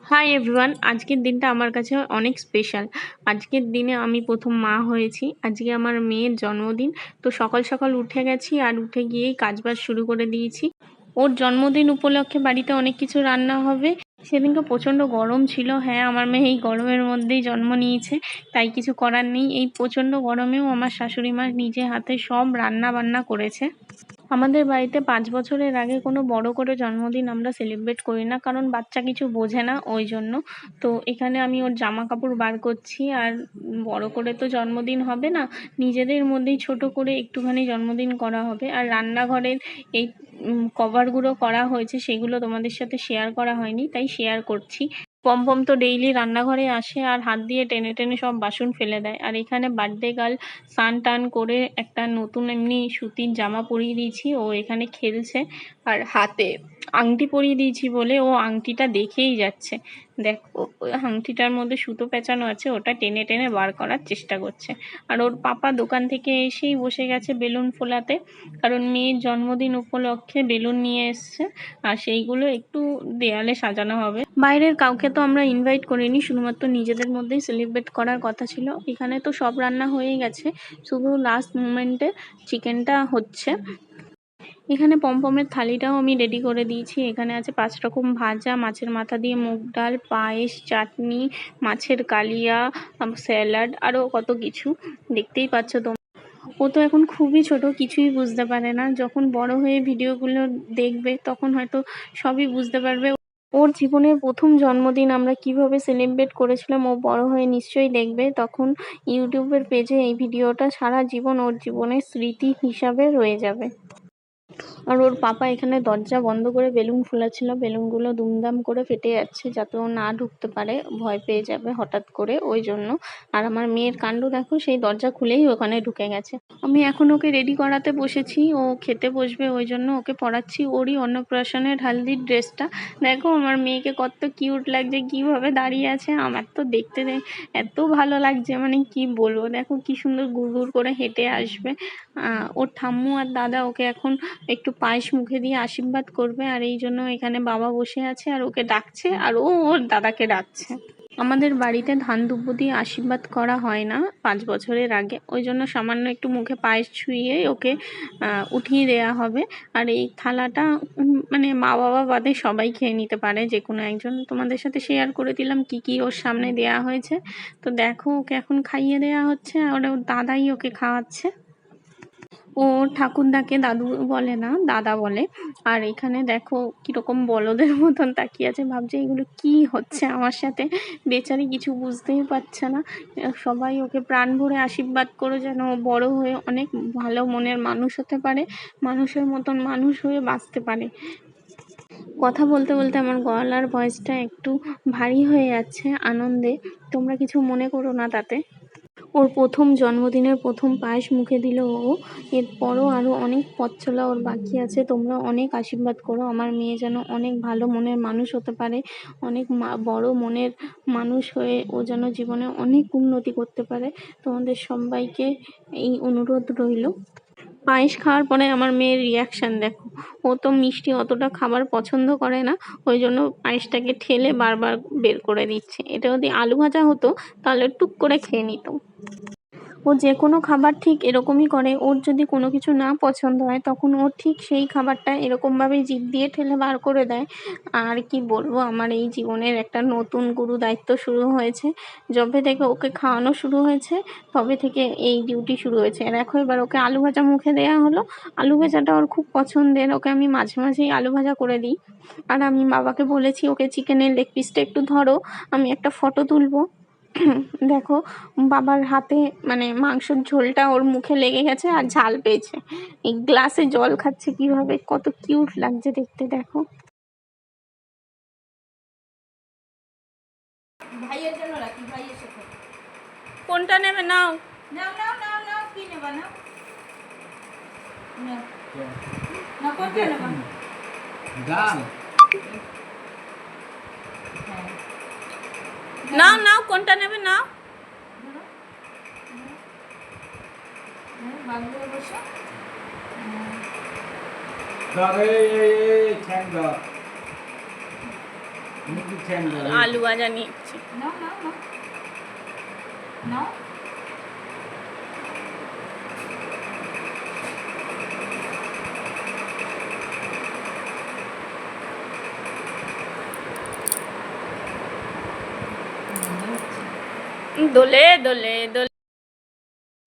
Hi everyone, আজকের দিনটা আমার কাছে অনেক স্পেশাল। আজকের দিনে আমি প্রথম মা হয়েছি। আজকে আমার মেয়ের জন্মদিন। তো সকাল সকাল উঠে গেছি আর উঠে গিয়েই কাজবাজ শুরু করে দিয়েছি। ওর জন্মদিন উপলক্ষে বাড়িতে অনেক কিছু রান্না হবে। সেদিনকে প্রচণ্ড গরম ছিল। হ্যাঁ, আমার মেয়ে এই গরমের মধ্যেই জন্ম নিয়েছে, তাই কিছু করার নেই। এই প্রচণ্ড গরমেও আমার শাশুড়ি মা নিজে হাতে সব রান্না বান্না করেছে। আমাদের বাড়িতে 5 বছরের আগে কোনো বড় করে জন্মদিন আমরা সেলিব্রেট করি না, কারণ বাচ্চা কিছু বোঝে না ওই জন্য। তো এখানে আমি ওর জামা কাপড় বার করছি, আর বড় করে তো জন্মদিন হবে না, নিজেদের মধ্যেই ছোট করে একটুখানি জন্মদিন করা হবে। আর রান্নাঘরের এই কভারগুলো করা হয়েছে, সেগুলো তোমাদের সাথে শেয়ার করা হয়নি, তাই শেয়ার করছি। পমপম তো ডেইলি রান্নাঘরে আসে আর হাত দিয়ে টেনে টেনে সব বাসন ফেলে দেয়। আর এখানে বার্থডে গার্ল স্নান টান করে একটা নতুন এমনি সুতির জামা পরিয়ে দিয়েছি, ও এখানে খেলছে। আর হাতে আংটি পরিয়ে দিয়েছি বলে ও আংটিটা দেখেই যাচ্ছে। দেখো, ওই আংটিটার মধ্যে সুতো পেঁচানো আছে, ওটা টেনে টেনে বার করার চেষ্টা করছে। আর ওর পাপা দোকান থেকে এসেই বসে গেছে বেলুন ফোলাতে, কারণ মেয়ের জন্মদিন উপলক্ষে বেলুন নিয়ে এসছে, আর সেইগুলো একটু দেয়ালে সাজানো হবে। বাইরের কাউকে তো আমরা ইনভাইট করিনি, শুধুমাত্র নিজেদের মধ্যেই সেলিব্রেট করার কথা ছিল। এখানে তো সব রান্না হয়ে গেছে, শুধু লাস্ট মোমেন্টে চিকেনটা হচ্ছে। এখানে পমপমের থালিটাও আমি রেডি করে দিয়েছি। এখানে আছে 5 রকম ভাজা, মাছের মাথা দিয়ে মুগ ডাল, পায়েস, চাটনি, মাছের কালিয়া, স্যালাড, আরও কত কিছু। দেখতেই পাচ্ছ তোমরা। ও তো এখন খুবই ছোট, কিছুই বুঝতে পারে না। যখন বড় হয়ে ভিডিওগুলো দেখবে তখন হয়তো সবই বুঝতে পারবে। ওর জীবনের প্রথম জন্মদিন আমরা কিভাবে সেলিব্রেট করেছিলাম ও বড় হয়ে নিশ্চয়ই দেখবে। তখন ইউটিউবের পেজে এই ভিডিওটা সারা জীবন ওর জীবনের স্মৃতি হিসাবে রয়ে যাবে। আর ওর পাপা এখানে দরজা বন্ধ করে বেলুন ফোলাচ্ছিল। বেলুনগুলো দুমদাম করে ফেটে যাচ্ছে, যাতে ও না ঢুকতে পারে, ভয় পেয়ে যাবে হঠাৎ করে, ওই জন্য। আর আমার মেয়ের কাণ্ড দেখো, সেই দরজা খুলেই ওখানে ঢুকে গেছে। আমি এখন ওকে রেডি করাতে বসেছি, ও খেতে বসবে, ওই জন্য ওকে পড়াচ্ছি। ওরই অন্নপ্রাশনের হালদির ড্রেসটা দেখো, আমার মেয়েকে কত কিউট লাগছে, কিভাবে দাঁড়িয়ে আছে। আমার তো দেখতে এত ভালো লাগছে, মানে কি বলবো। দেখো কি সুন্দর গুড় গুড় করে হেঁটে আসবে। ওর ঠাম্মু আর দাদা ওকে এখন একটু পায়েস মুখে দিয়ে আশীর্বাদ করবে, আর এই জন্য এখানে বাবা বসে আছে আর ওকে ডাকছে, আর ও ওর দাদাকে ডাকছে। আমাদের বাড়িতে ধান দুব্বো দিয়ে আশীর্বাদ করা হয় না 5 বছরের আগে, ওই জন্য সামান্য একটু মুখে পায়েস ছুঁয়ে ওকে উঠিয়ে দেওয়া হবে। আর এই থালাটা মানে মা বাবা বাদে সবাই খেয়ে নিতে পারে, যে কোনো একজন। তোমাদের সাথে শেয়ার করে দিলাম কি কি ওর সামনে দেয়া হয়েছে। তো দেখো, ওকে এখন খাইয়ে দেওয়া হচ্ছে, আর ওর দাদাই ওকে খাওয়াচ্ছে। ও ঠাকুরদাকে দাদু বলে না, দাদা বলে। আর এখানে দেখো কিরকম বলদের মতন তাকিয়ে আছে, ভাবছে এগুলো কি হচ্ছে আমার সাথে। বেচারি কিছু বুঝতেই পারছে না। সবাই ওকে প্রাণ ভরে আশীর্বাদ করো যেন ও বড় হয়ে অনেক ভালো মনের মানুষ হতে পারে, মানুষের মতন মানুষ হয়ে বাঁচতে পারে। কথা বলতে বলতে আমার গলার ভয়েসটা একটু ভারী হয়ে যাচ্ছে আনন্দে, তোমরা কিছু মনে করো না তাতে। ওর প্রথম জন্মদিনের প্রথম পায়েস মুখে দিল ও। এরপরও আরও অনেক পথ চলা ওর বাকি আছে। তোমরা অনেক আশীর্বাদ করো আমার মেয়ে যেন অনেক ভালো মনের মানুষ হতে পারে, অনেক বড় মনের মানুষ হয়ে ও যেন জীবনে অনেক উন্নতি করতে পারে। তোমাদের সবাইকে এই অনুরোধ রইল। পায়েস খাওয়ার পরে আমার মেয়ের রিয়াকশান দেখো, ও তো মিষ্টি অতটা খাবার পছন্দ করে না, ওই জন্য পায়েসটাকে ঠেলে বারবার বের করে দিচ্ছে। এটা যদি আলু ভাজা হতো তাহলে টুক করে খেয়ে নিত। ও যে কোনো খাবার ঠিক এরকমই করে, ওর যদি কোনো কিছু না পছন্দ হয় তখন ও ঠিক সেই খাবারটা এরকমভাবেই জিভ দিয়ে ঠেলে বার করে দেয়। আর কি বলবো, আমার এই জীবনের একটা নতুন গুরু দায়িত্ব শুরু হয়েছে। যবে থেকে ওকে খাওয়ানো শুরু হয়েছে তবে থেকে এই ডিউটি শুরু হয়েছে। দেখো এবার ওকে আলু ভাজা মুখে দেয়া হলো। আলু ভাজাটা ওর খুব পছন্দের, ওকে আমি মাঝে মাঝেই আলু ভাজা করে দিই। আর আমি বাবাকে বলেছি ওকে চিকেনের লেগ পিসটা একটু ধরো, আমি একটা ফটো তুলবো। দেখো বাবার হাতে মানে মাংসের ঝোলটা ওর মুখে লেগে গেছে আর ঝাল পেয়েছে, এই গ্লাসে জল খাচ্ছে কিভাবে, কত কিউট লাগছে দেখতে। দেখো ভাইয়ের জন্য রাখি, ভাইয়ের সাথে কোনটা নেবে? নাও নাও নাও নাও নাও, কি নেবা? নাও না, কোনটা নেবা? দাম নাও নাও, কোনটা নেবে? নাও বাবু বসো। আলু ভাজা নিচ্ছি। দোলে দোলে দোলে।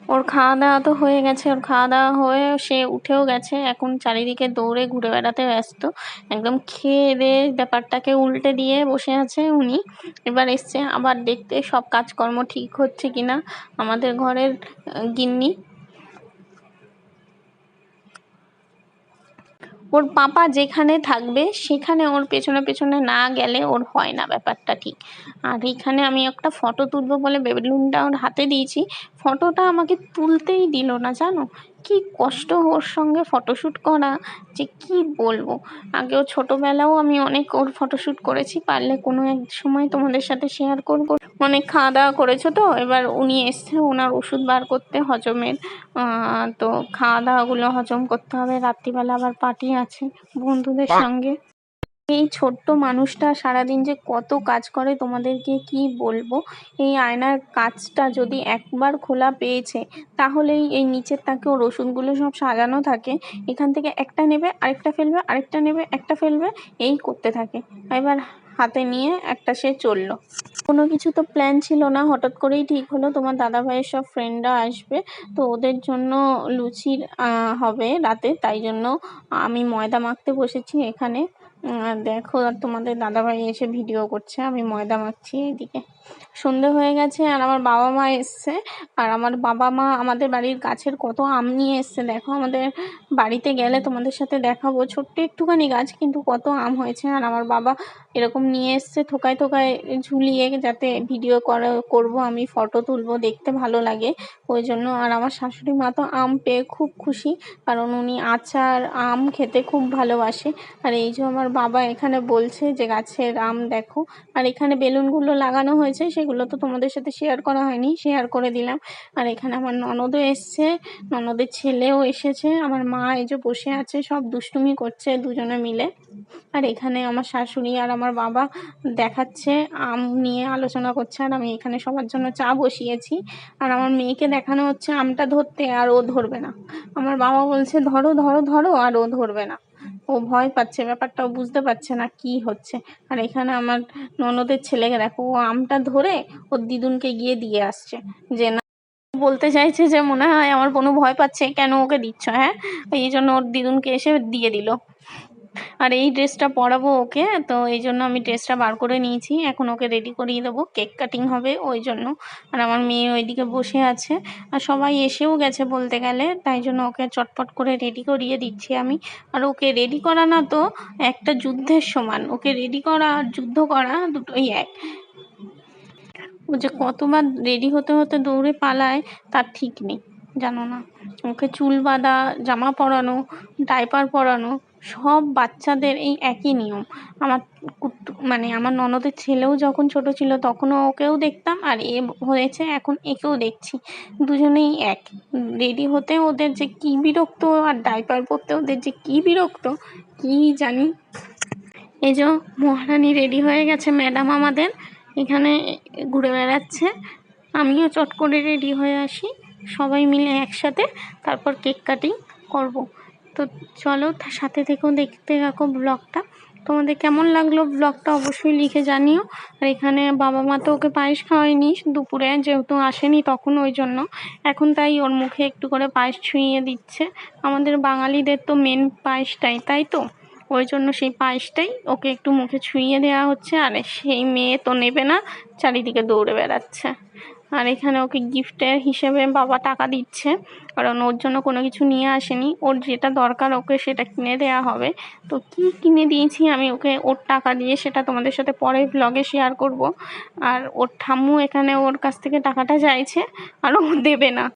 ওর খাওয়া দাওয়া তো হয়ে গেছে, ওর খাওয়া দাওয়া হয়ে সে উঠেও গেছে, এখন চারিদিকে দৌড়ে ঘুরে বেড়াতে ব্যস্ত। একদম খেয়ে দিয়ে ব্যাপারটাকে উল্টে দিয়ে বসে আছে উনি। এবার এসছে আবার দেখতে সব কাজকর্ম ঠিক হচ্ছে কিনা আমাদের ঘরের গিন্নি। ওর পাপা যেখানে থাকবে সেখানে ওর পেছনে পেছনে না গেলে ওর হয় না ব্যাপারটা ঠিক। আর এখানে আমি একটা ফটো তুলবো বলে বেলুনটা ওর হাতে দিয়েছি, ফটোটা আমাকে তুলতেই দিল না জানো। কি কষ্ট ওর সঙ্গে ফটোশ্যুট করা, যে কি বলবো। আগেও ছোটোবেলাও আমি অনেক ওর ফটোশ্যুট করেছি, পারলে কোনো এক সময় তোমাদের সাথে শেয়ার করবো। অনেক খাওয়া দাওয়া করেছো তো, এবার উনি এসছে ওনার ওষুধ বার করতে হজমের। তো খাওয়া দাওয়াগুলো হজম করতে হবে, রাত্রিবেলা আবার পার্টি আছে বন্ধুদের সঙ্গে। এই ছোট্ট মানুষটা সারাদিন যে কত কাজ করে তোমাদেরকে কি বলবো। এই আয়নার কাঁচটা যদি একবার খোলা পেয়েছে তাহলেই এই নিচের তাকে ওর ওষুধগুলো সব সাজানো থাকে, এখান থেকে একটা নেবে আরেকটা ফেলবে, আরেকটা নেবে একটা ফেলবে, এই করতে থাকে। এবার হাতে নিয়ে একটা সে চললো। কোনো কিছু তো প্ল্যান ছিল না, হঠাৎ করেই ঠিক হলো তোমার দাদা ভাইয়ের সব ফ্রেন্ডরা আসবে, তো ওদের জন্য লুচির হবে রাতে, তাই জন্য আমি ময়দা মাখতে বসেছি এখানে। দেখো আর তোমাদের দাদাভাই এসে ভিডিও করছে, আমি ময়দা মাখছি এদিকে। সন্ধে হয়ে গেছে আর আমার বাবা মা এসছে। আর আমার বাবা মা আমাদের বাড়ির গাছের কত আম নিয়ে এসছে দেখো, আমাদের বাড়িতে গেলে তোমাদের সাথে দেখাবো। ছোট্ট একটুখানি গাছ কিন্তু কত আম হয়েছে। আর আমার বাবা এরকম নিয়ে এসছে থোকায় থোকায় ঝুলিয়ে, যাতে ভিডিও করবো আমি, ফটো তুলবো, দেখতে ভালো লাগে ওই জন্য। আর আমার শাশুড়ি মা তো আম পেয়ে খুব খুশি, কারণ উনি আচার আম খেতে খুব ভালোবাসে। আর এই যে আমার বাবা এখানে বলছে যে গাছের আম দেখো। আর এখানে বেলুনগুলো লাগানো হয়েছে, সেগুলো তো তোমাদের সাথে শেয়ার করা হয়নি, শেয়ার করে দিলাম। আর এখানে আমার ননদও এসছে, ননদের ছেলেও এসেছে, আমার মা এই যে বসে আছে, সব দুষ্টুমি করছে দুজনে মিলে। আর এখানে আমার শাশুড়ি আর আমার বাবা দেখাচ্ছে, আম নিয়ে আলোচনা করছে। আর আমি এখানে সবার জন্য চা বসিয়েছি। আর আমার মেয়েকে দেখানো হচ্ছে আমটা ধরতে, আর ও ধরবে না। আমার বাবা বলছে ধরো ধরো ধরো, আর ও ধরবে না, ও ভয় পাচ্ছে, ব্যাপারটা ও বুঝতে পারছে না কি হচ্ছে। আর এখানে আমার ননদের ছেলেকে দেখো, ও আমটা ধরে ওর দিদুনকে গিয়ে দিয়ে আসছে, যে না বলতে চাইছে যে মনে হয় আমার বোনু ভয় পাচ্ছে, কেন ওকে দিচ্ছ, হ্যাঁ। এই জন্য ওর দিদুনকে এসে দিয়ে দিল। আর এই ড্রেসটা পরাবো ওকে, তো এই জন্য আমি ড্রেসটা বার করে নিয়েছি, এখন ওকে রেডি করিয়ে দেবো, কেক কাটিং হবে ওই জন্য। আর আমার মেয়ে ওইদিকে বসে আছে, আর সবাই এসেও গেছে বলতে গেলে, তাই জন্য ওকে চটপট করে রেডি করিয়ে দিচ্ছি আমি। আর ওকে রেডি করা না তো একটা যুদ্ধের সমান, ওকে রেডি করা আর যুদ্ধ করা দুটোই এক। ও যে কতবার রেডি হতে হতে দৌড়ে পালায় তার ঠিক নেই, জানো না। ওকে চুল বাঁধা, জামা পরানো, ডাইপার পরানো, সব বাচ্চাদের এই একই নিয়ম। আমার মানে আমার ননদের ছেলেও যখন ছোট ছিল তখনও ওকেও দেখতাম, আর এ হয়েছে এখন একেও দেখছি, দুজনেই এক। রেডি হতে ওদের যে কি বিরক্ত, আর ডাইপার পরতে ওদের যে কি বিরক্ত কি জানি। এই যে মহারানী রেডি হয়ে গেছে, ম্যাডাম আমাদের এখানে ঘুরে বেড়াচ্ছে। আমিও চট করে রেডি হয়ে আসি, সবাই মিলে একসাথে তারপর কেক কাটিং করব। তো চলো সাথে থেকেও দেখতে থাকো ব্লগটা। তোমাদের কেমন লাগলো ব্লগটা অবশ্যই লিখে জানিও। আর এখানে বাবা মা তো ওকে পায়েস খাওয়ায়নি দুপুরে, যেহেতু আসেনি তখন ওই জন্য, এখন তাই ওর মুখে একটু করে পায়েস ছুঁইয়ে দিচ্ছে। আমাদের বাঙালিদের তো মেন পায়েসটাই, তাই তো, ওই জন্য সেই পায়েসটাই ওকে একটু মুখে ছুঁইয়ে দেওয়া হচ্ছে। আর সেই মেয়ে তো নেবে না, চারিদিকে দৌড়ে বেড়াচ্ছে। আর এখানে ওকে গিফটের হিসেবে বাবা টাকা দিচ্ছে, কারণ ওর জন্য কোনো কিছু নিয়ে আসেনি, ওর যেটা দরকার ওকে সেটা কিনে দেওয়া হবে। তো কি কিনে দিয়েছি আমি ওকে ওর টাকা দিয়ে, সেটা তোমাদের সাথে পরে ব্লগে শেয়ার করব। আর ওর ঠাম্মু এখানে ওর কাছ থেকে টাকাটা চাইছে, আর ও দেবে না।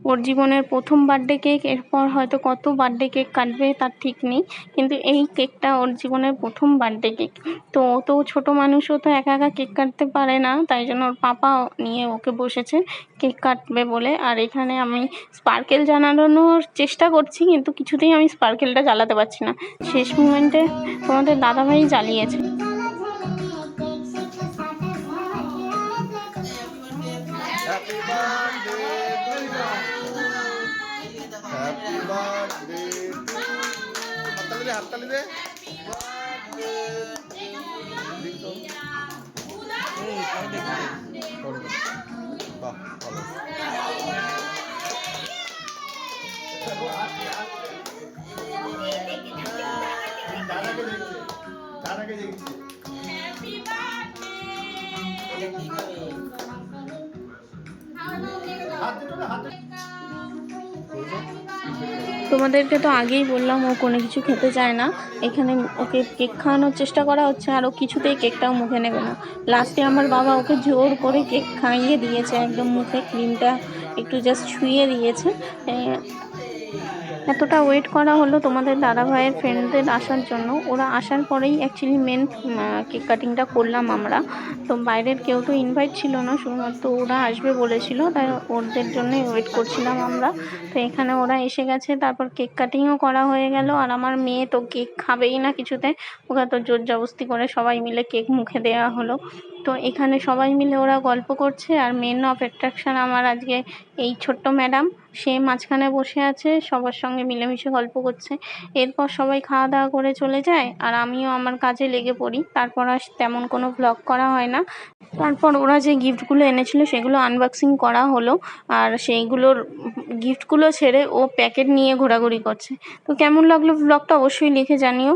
ওর জীবনের প্রথম বার্থডে কেক, এরপর হয়তো কত বার্থডে কেক কাটবে তার ঠিক নেই, কিন্তু এই কেকটা ওর জীবনের প্রথম বার্থডে কেক। তো ও তো ছোটো মানুষও তো একা একা কেক কাটতে পারে না, তাই জন্য ওর পাপা নিয়ে ওকে বসেছে কেক কাটবে বলে। আর এখানে আমি স্পার্কেল জ্বালানোর চেষ্টা করছি, কিন্তু কিছুতেই আমি স্পার্কেলটা জ্বালাতে পারছি না, শেষ মোমেন্টে তোমাদের দাদাভাই জ্বালিয়েছে। হ্যাপি বার্থডে হাততালি দে বাহ ভালো দাদাকে দেখছি তোমাদেরকে তো আগেই বললাম ও কোনো কিছু খেতে চায় না। এখানে ওকে কেক খাওয়ানোর চেষ্টা করা হচ্ছে আর ও কিছুতেই কেকটাও মুখে নেবে না। লাস্টে আমার বাবা ওকে জোর করে কেক খাইয়ে দিয়েছে, একদম মুখে ক্রিমটা একটু জাস্ট ছুঁয়ে দিয়েছে। এতটা ওয়েট করা হলো তোমাদের দাদাভাইয়ের ফ্রেন্ডদের আসার জন্য। ওরা আসার পরেই অ্যাকচুয়ালি মেন কেক কাটিংটা করলাম আমরা। তো বাইরের কেউ তো ইনভাইট ছিল না, শুধুমাত্র ওরা আসবে বলেছিল, তাই ওদের জন্যই ওয়েট করছিলাম আমরা। তো এখানে ওরা এসে গেছে, তারপর কেক কাটিংও করা হয়ে গেল। আর আমার মেয়ে তো কেক খাবেই না কিছুতে, ওকে তো জোর জবরদস্তি করে সবাই মিলে কেক মুখে দেওয়া হলো। তো এখানে সবাই মিলে ওরা গল্প করছে আর মেন অফ অ্যাট্রাকশন আমার আজকে এই ছোট্ট ম্যাডাম, সে মাঝখানে বসে আছে, সবার সঙ্গে মিলেমিশে গল্প করছে। এরপর সবাই খাওয়া দাওয়া করে চলে যায় আর আমিও আমার কাজে লেগে পড়ি। তারপর আর তেমন কোনো ব্লগ করা হয় না। তারপর ওরা যে গিফটগুলো এনেছিল সেগুলো আনবক্সিং করা হলো, আর সেইগুলোর গিফটগুলো ছেড়ে ও প্যাকেট নিয়ে ঘোরাঘুরি করছে। তো কেমন লাগলো ব্লগটা অবশ্যই লিখে জানিও।